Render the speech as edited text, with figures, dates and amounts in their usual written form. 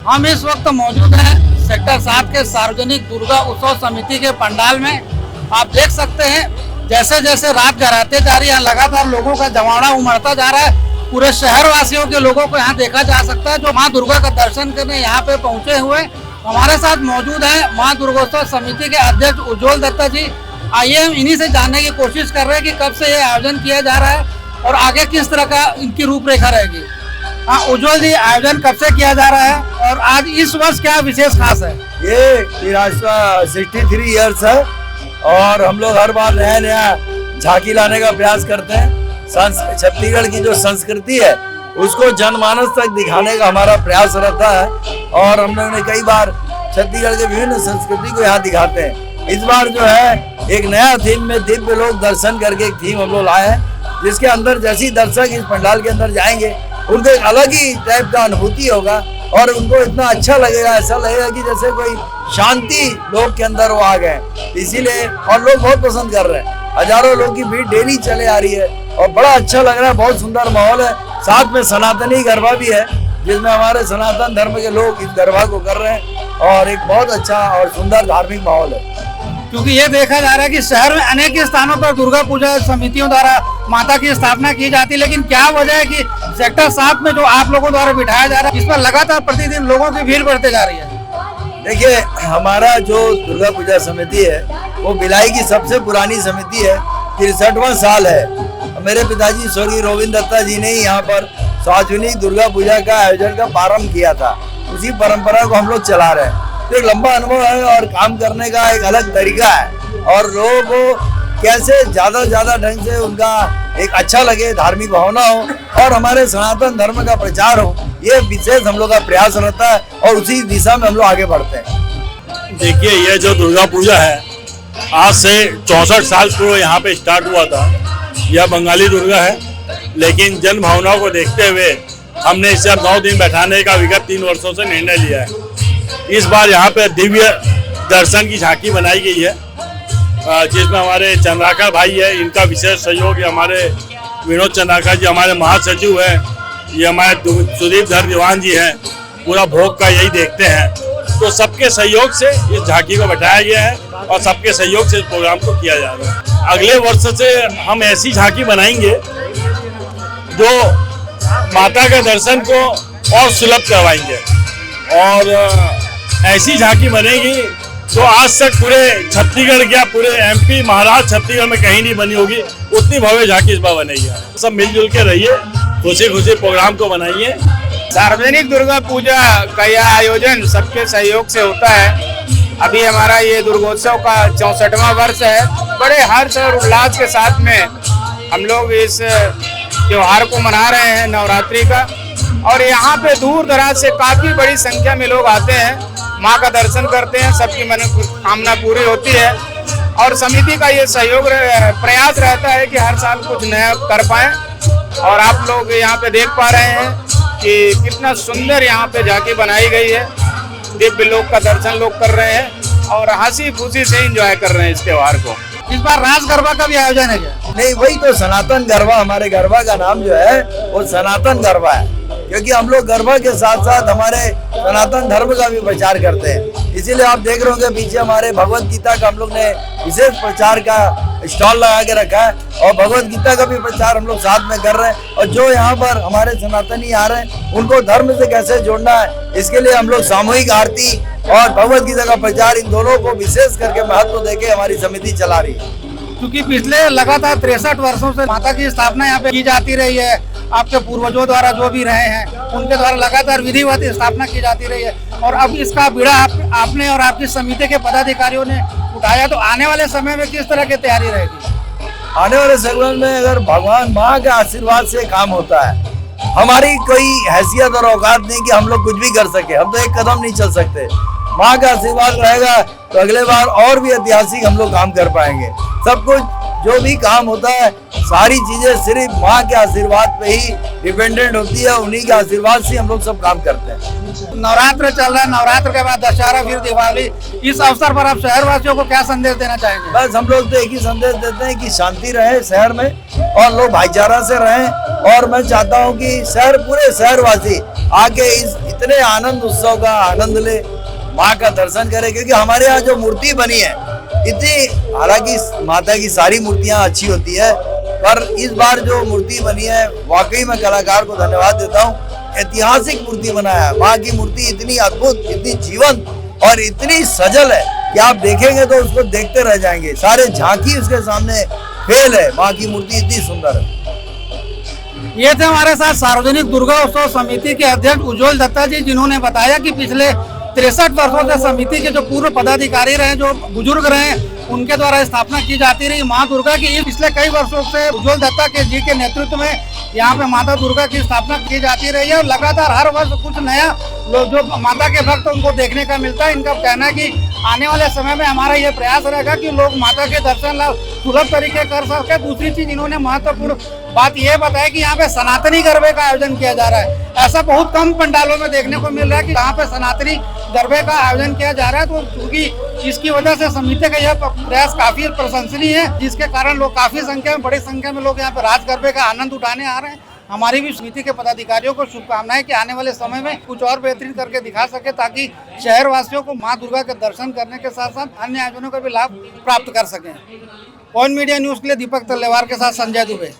हम इस वक्त मौजूद हैं सेक्टर 7 के सार्वजनिक दुर्गा उत्सव समिति के पंडाल में। आप देख सकते हैं जैसे जैसे रात गहराते जा रही है, लगातार लोगों का जमावड़ा उमड़ता जा रहा है। पूरे शहर वासियों के लोगों को यहाँ देखा जा सकता है जो माँ दुर्गा का दर्शन करने यहाँ पे पहुँचे हुए। हमारे साथ मौजूद है माँ दुर्गोत्सव समिति के अध्यक्ष उज्ज्वल दत्ता जी। आइए हम इन्हीं से जानने की कोशिश कर रहे हैं कि कब से ये आयोजन किया जा रहा है और आगे किस तरह का इनकी रूपरेखा रहेगी। हाँ उज्ज्वल जी, आयोजन कब से किया जा रहा है और आज इस वर्ष क्या विशेष खास है? ये 63 ईयर्स है और हम लोग हर बार नया नया झांकी लाने का प्रयास करते हैं। छत्तीसगढ़ की जो संस्कृति है उसको जनमानस तक दिखाने का हमारा प्रयास रहता है और हम लोगों ने कई बार छत्तीसगढ़ के विभिन्न संस्कृति को यहाँ दिखाते हैं। इस बार जो है एक नया थीम में दिव्य लोक दर्शन करके एक थीम हम लोग लाए हैं, जिसके अंदर जैसे ही दर्शक इस पंडाल के अंदर जाएंगे उनको एक अलग ही टाइप का अनुभूति होगा और उनको इतना अच्छा लगेगा, ऐसा लगेगा कि जैसे कोई शांति लोग के अंदर वो आ गए। इसीलिए और लोग बहुत पसंद कर रहे हैं। हजारों लोग की भीड़ डेली चले आ रही है और बड़ा अच्छा लग रहा है। बहुत सुंदर माहौल है। साथ में सनातनी गरबा भी है जिसमें हमारे सनातन धर्म के लोग इस गरबा को कर रहे हैं और एक बहुत अच्छा और सुंदर धार्मिक माहौल है। क्योंकि ये देखा जा रहा है कि शहर में अनेक स्थानों पर दुर्गा पूजा समितियों द्वारा माता की स्थापना की जाती है, लेकिन क्या वजह है कि सेक्टर 7 में जो आप लोगों द्वारा बिठाया जा रहा है इस पर लगातार प्रतिदिन लोगों की भीड़ बढ़ते जा रही है? देखिए, हमारा जो दुर्गा पूजा समिति है वो भिलाई की सबसे पुरानी समिति है। 63वां साल है। मेरे पिताजी स्वर्गीय रोविंद दत्ता जी ने यहाँ पर सार्वजनिक दुर्गा पूजा का आयोजन का प्रारंभ किया था। उसी परंपरा को हम लोग चला रहे हैं। तो एक लंबा अनुभव है और काम करने का एक अलग तरीका है और लोगों को कैसे ज्यादा से ज्यादा ढंग से उनका एक अच्छा लगे, धार्मिक भावना हो और हमारे सनातन धर्म का प्रचार हो, ये विशेष हम लोग का प्रयास रहता है और उसी दिशा में हम लोग आगे बढ़ते हैं। देखिए, ये जो दुर्गा पूजा है आज से 64 साल पूर्व यहाँ पे स्टार्ट हुआ था। यह बंगाली दुर्गा है, लेकिन जन भावनाओं को देखते हुए हमने इसे अब 9 दिन बैठाने का विगत 3 वर्षों से निर्णय लिया है। इस बार यहाँ पे दिव्य दर्शन की झांकी बनाई गई है, जिसमें हमारे चंद्राकर भाई है, इनका विशेष सहयोग है। हमारे विनोद चंद्राकर जी हमारे महासचिव है, ये हमारे सुदीप धर दीवान जी हैं, पूरा भोग का यही देखते हैं। तो सबके सहयोग से इस झांकी को बैठाया गया है और सबके सहयोग से इस प्रोग्राम को किया जा रहा है। अगले वर्ष से हम ऐसी झांकी बनाएंगे जो माता के दर्शन को और सुलभ करवाएंगे और ऐसी झांकी बनेगी तो आज तक पूरे छत्तीसगढ़ क्या पूरे MP महाराष्ट्र छत्तीसगढ़ में कहीं नहीं बनी होगी, उतनी भव्य झांकी इस बार बनेगी। सब मिलजुल के रहिए, खुशी खुशी प्रोग्राम को बनाइए। सार्वजनिक दुर्गा पूजा का यह आयोजन सबके सहयोग से होता है। अभी हमारा ये दुर्गोत्सव का 64वां वर्ष है। बड़े हर्ष और उल्लास के साथ में हम लोग इस त्योहार को मना रहे हैं, नवरात्रि का। और यहाँ पे दूर दराज से काफी बड़ी संख्या में लोग आते हैं, माँ का दर्शन करते हैं, सबकी मनोकामना पूरी होती है। और समिति का ये सहयोग प्रयास रहता है कि हर साल कुछ नया कर पाएं। और आप लोग यहाँ पे देख पा रहे हैं कि कितना सुंदर यहाँ पे झांकी बनाई गई है। दिव्य लोक का दर्शन लोग कर रहे हैं और हंसी खुशी से एंजॉय कर रहे हैं इस त्योहार को। इस बार रास गरबा का भी आयोजन है क्या? नहीं, वही तो सनातन गरबा, हमारे गरबा का नाम जो है वो सनातन गरबा है, क्योंकि हम लोग गरबा के साथ साथ हमारे सनातन धर्म का भी प्रचार करते हैं। इसीलिए आप देख रहे होंगे पीछे हमारे भगवत गीता का हम लोग ने विशेष प्रचार का स्टॉल लगा के रखा है और भगवत गीता का भी प्रचार हम लोग साथ में कर रहे हैं। और जो यहाँ पर हमारे सनातनी आ रहे हैं उनको धर्म से कैसे जोड़ना है, इसके लिए हम लोग सामूहिक आरती और भगवत गीता का प्रचार, इन दोनों को विशेष करके महत्व देके हमारी समिति चला रही है। क्योंकि पिछले लगातार 63 वर्षों से माता की स्थापना यहाँ पे की जाती रही है। आपके पूर्वजों द्वारा जो भी रहे हैं उनके द्वारा लगातार विधिवत स्थापना की जाती रही है और अब इसका बीड़ा आपने और आपकी समिति के पदाधिकारियों ने उठाया। तो आने वाले समय में किस तरह की तैयारी रहेगी? आने वाले समय में अगर भगवान माँ के आशीर्वाद से काम होता है, हमारी कोई हैसियत और औकात नहीं कि हम लोग कुछ भी कर सके, हम तो एक कदम नहीं चल सकते। माँ का आशीर्वाद रहेगा तो अगले बार और भी ऐतिहासिक हम लोग काम कर पाएंगे। सब कुछ जो भी काम होता है, सारी चीजें सिर्फ माँ के आशीर्वाद पे ही डिपेंडेंट होती है। उन्हीं के आशीर्वाद से हम लोग सब काम करते हैं। नवरात्र चल रहा है, नवरात्र के बाद दशहरा, फिर दिवाली। इस अवसर पर आप शहरवासियों को क्या संदेश देना चाहेंगे? बस हम लोग तो एक ही संदेश देते हैं कि शांति रहे शहर में और लोग भाईचारा से रहें। और मैं चाहता हूँ कि पूरे शहरवासी आके इस इतने आनंद उत्सव का आनंद ले, माँ का दर्शन करें। क्योंकि हमारे यहाँ जो मूर्ति बनी है इतनी, हालांकि माता की सारी मूर्तियाँ अच्छी होती है, पर इस बार जो मूर्ति बनी है वाकई में कलाकार को धन्यवाद देता हूँ। ऐतिहासिक मूर्ति बनाया है। माँ की मूर्ति इतनी अद्भुत, इतनी जीवंत और इतनी सजल है कि आप देखेंगे तो उसको देखते रह जाएंगे। सारे झांकी उसके सामने फेल है। माँ की मूर्ति इतनी सुंदर है। ये थे हमारे साथ सार्वजनिक दुर्गा उत्सव समिति के अध्यक्ष उज्ज्वल दत्ता जी, जिन्होंने बताया कि पिछले 63 वर्षों से समिति के जो पूर्व पदाधिकारी रहे, जो बुजुर्ग रहे, उनके द्वारा स्थापना की जाती रही माँ दुर्गा की। पिछले कई वर्षों से उज्ज्वल दत्ता के जी के नेतृत्व में यहाँ पे माता दुर्गा की स्थापना की जाती रही है और लगातार हर वर्ष कुछ नया लोग जो माता के भक्त उनको देखने का मिलता है। इनका कहना है कि आने वाले समय में हमारा ये प्रयास रहेगा कि लोग माता के दर्शन लाभ सुलभ तरीके कर सके। दूसरी चीज इन्होंने महत्वपूर्ण बात यह बताया कि यहाँ पे सनातनी गरबे का आयोजन किया जा रहा है। ऐसा बहुत कम पंडालों में देखने को मिल रहा है कि यहाँ पे सनातनी गरबे का आयोजन किया जा रहा है। तो क्योंकि इसकी वजह से समिति का यह प्रयास काफी प्रशंसनीय है, जिसके कारण लोग काफी संख्या में, बड़ी संख्या में लोग यहाँ पे राज गरबे का आनंद उठाने आ रहे हैं। हमारी भी समिति के पदाधिकारियों को शुभकामनाएं कि आने वाले समय में कुछ और बेहतरीन करके दिखा सके, ताकि शहर वासियों को माँ दुर्गा के दर्शन करने के साथ साथ अन्य आयोजनों का भी लाभ प्राप्त कर सकें। पॉइंट मीडिया न्यूज के लिए दीपक तल्लेवार के साथ संजय दुबे।